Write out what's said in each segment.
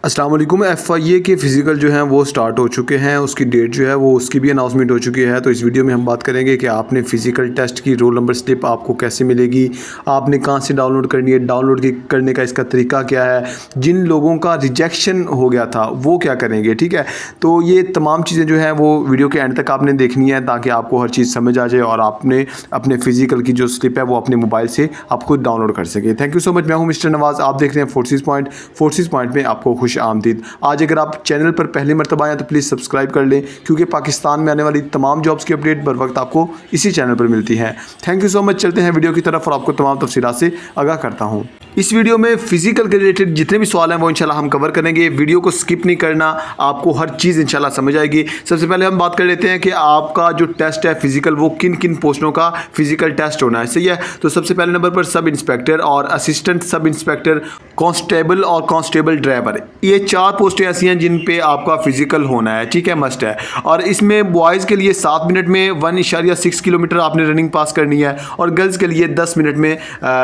अस्सलाम वालेकुम। एफआईए के फ़िज़िकल जो हैं वो स्टार्ट हो चुके हैं, उसकी डेट जो है वो उसकी भी अनाउंसमेंट हो चुकी है। तो इस वीडियो में हम बात करेंगे कि आपने फ़िज़िकल टेस्ट की रोल नंबर स्लिप आपको कैसे मिलेगी, आपने कहाँ से डाउनलोड करनी है, डाउनलोड करने का इसका तरीका क्या है, जिन लोगों का रिजेक्शन हो गया था वो क्या करेंगे, ठीक है। तो ये तमाम चीज़ें जो हैं वो वीडियो के एंड तक आपने देखनी है ताकि आपको हर चीज़ समझ आ जाए और आपने अपने फ़िज़िकल की जो स्लिप है वो अपने मोबाइल से आप खुद डाउनलोड कर सकें। Thank you so much. मैं हूँ मिस्टर नवाज़, आप देख रहे हैं फोर्सेस पॉइंट में आपको खुश आमदीद। आज अगर आप चैनल पर पहली मर्तबा आए तो प्लीज़ सब्सक्राइब कर लें, क्योंकि पाकिस्तान में आने वाली तमाम जॉब्स की अपडेट बर वक्त आपको इसी चैनल पर मिलती है। Thank you so much. चलते हैं वीडियो की तरफ और आपको तमाम तफसीलात से आगाह करता हूँ। इस वीडियो में फ़िज़िकल के रिलेटेड जितने भी सवाल हैं वो इंशाल्लाह हम कवर करेंगे। वीडियो को स्किप नहीं करना, आपको हर चीज़ इंशाल्लाह समझ आएगी। सबसे पहले हम बात कर लेते हैं कि आपका जो टेस्ट है फ़िज़िकल वो किन किन पोस्टों का फ़िज़िकल टेस्ट होना है, सही है। तो सबसे पहले नंबर पर सब इंस्पेक्टर और असिस्टेंट सब इंस्पेक्टर, कांस्टेबल और कांस्टेबल ड्राइवर, ये 4 पोस्टें ऐसी हैं जिन पे आपका फ़िज़िकल होना है, ठीक है, मस्ट है। और इसमें बॉयज़ के लिए 7 मिनट में 1.6 किलोमीटर आपने रनिंग पास करनी है और गर्ल्स के लिए 10 मिनट में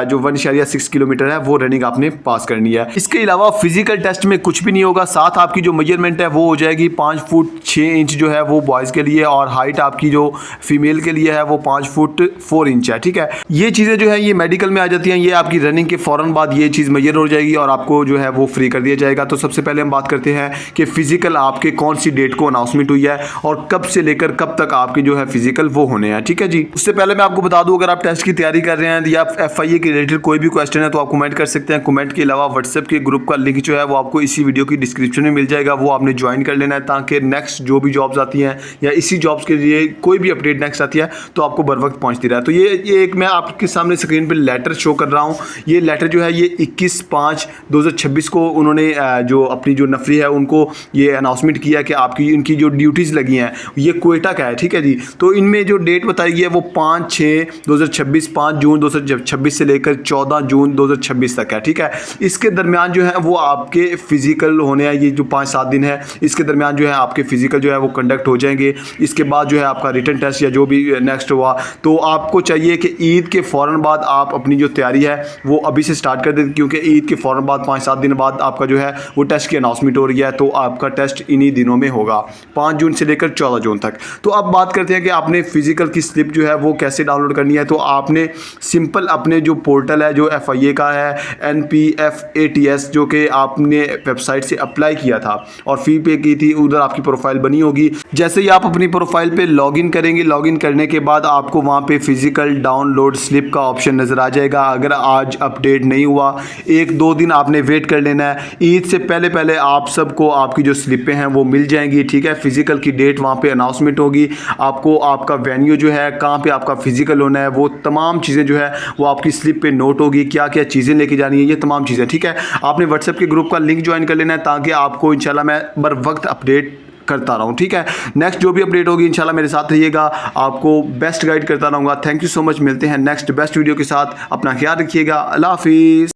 जो 1.6 किलोमीटर है वो रनिंग आपने पास करनी है। इसके अलावा फ़िज़िकल टेस्ट में कुछ भी नहीं होगा। साथ आपकी जो मेजरमेंट है वो हो जाएगी 5 फुट 6 इंच जो है वो बॉयज़ के लिए, और हाइट आपकी जो फीमेल के लिए है वो 5 फुट 4 इंच है, ठीक है। ये चीज़ें जो है ये मेडिकल में आ जाती हैं। ये आपकी रनिंग के फ़ौरन बाद ये चीज़ मेजर हो जाएगी और आपको जो है वो फ्री कर दिया जाएगा। तो सबसे पहले हम बात करते हैं कि फ़िज़िकल आपके कौन सी डेट को अनाउंसमेंट हुई है और कब से लेकर कब तक आपके जो है फ़िज़िकल वो होने हैं, ठीक है जी। उससे पहले मैं आपको बता दूं, अगर आप टेस्ट की तैयारी कर रहे हैं या एफआईए के रिलेटेड कोई भी क्वेश्चन है तो आप कमेंट कर सकते हैं। कमेंट के अलावा व्हाट्सएप के ग्रुप का लिंक जो है वो आपको इसी वीडियो की डिस्क्रिप्शन में मिल जाएगा, वो आपने ज्वाइन कर लेना है ताकि नेक्स्ट जो भी जॉब्स आती हैं या इसी जॉब्स के लिए कोई भी अपडेट नेक्स्ट आती है तो आपको बर वक्त पहुँचती रहे। तो ये एक मैं आपके सामने स्क्रीन पर लेटर शो कर रहा हूँ। ये लेटर जो है ये 21/5/2026 को उन्होंने जो अपनी जो नफरी है उनको ये अनाउंसमेंट किया कि आपकी इनकी जो ड्यूटीज़ लगी हैं ये क्वेटा का है, ठीक है जी। तो इनमें जो डेट बताई गई है वो 5/6/2026, 5 जून 2026 से लेकर 14 जून 2026 तक है, ठीक है। इसके दरमियान जो है वो आपके फ़िज़िकल होने हैं। ये जो 5-7 दिन है इसके दरमियान जो है आपके फ़िज़िकल जो है वो कंडक्ट हो जाएंगे। इसके बाद जो है आपका रिटन टेस्ट या जो भी नेक्स्ट हुआ, तो आपको चाहिए कि ईद के फ़ौरन बाद आप अपनी जो तैयारी है वो अभी से स्टार्ट कर दें, क्योंकि ईद के फ़ौरन बाद 5-7 दिन बाद आपका जो है वो टेस्ट की अनाउंसमेंट हो रही है। तो आपका टेस्ट इन्हीं दिनों में होगा, 5 जून से लेकर 14 जून तक। तो अब बात करते हैं कि आपने फ़िज़िकल की स्लिप जो है वो कैसे डाउनलोड करनी है। तो आपने सिंपल अपने जो पोर्टल है जो एफआईए का है NPFATS, जो कि आपने वेबसाइट से अप्लाई किया था और फ़ी पे की थी, उधर आपकी प्रोफाइल बनी होगी। जैसे ही आप अपनी प्रोफाइल पे लॉगिन करेंगे, लॉगिन करने के बाद आपको वहाँ पे फ़िज़िकल डाउनलोड स्लिप का ऑप्शन नज़र आ जाएगा। अगर आज अपडेट नहीं हुआ, 1-2 दिन आपने वेट कर लेना है। ईद से पहले पहले आप सबको आपकी जो स्लिपें हैं वो मिल जाएंगी, ठीक है। फ़िज़िकल की डेट वहाँ पे अनाउंसमेंट होगी, आपको आपका वेन्यू जो है कहाँ पे आपका फ़िज़िकल होना है वो तमाम चीज़ें जो है वो आपकी स्लिप पे नोट होगी, क्या क्या चीज़ें लेके जानी है, ये तमाम चीज़ें, ठीक है। आपने व्हाट्सएप के ग्रुप का लिंक ज्वाइन कर लेना है ताकि आपको इंशाल्लाह मैं बर वक्त अपडेट करता रहूँ, ठीक है। नेक्स्ट जो भी अपडेट होगी इंशाल्लाह मेरे साथ रहिएगा, आपको बेस्ट गाइड करता रहूँगा। Thank you so much. मिलते हैं नेक्स्ट बेस्ट वीडियो के साथ। अपना ख्याल रखिएगा। अल्लाह हाफिज़।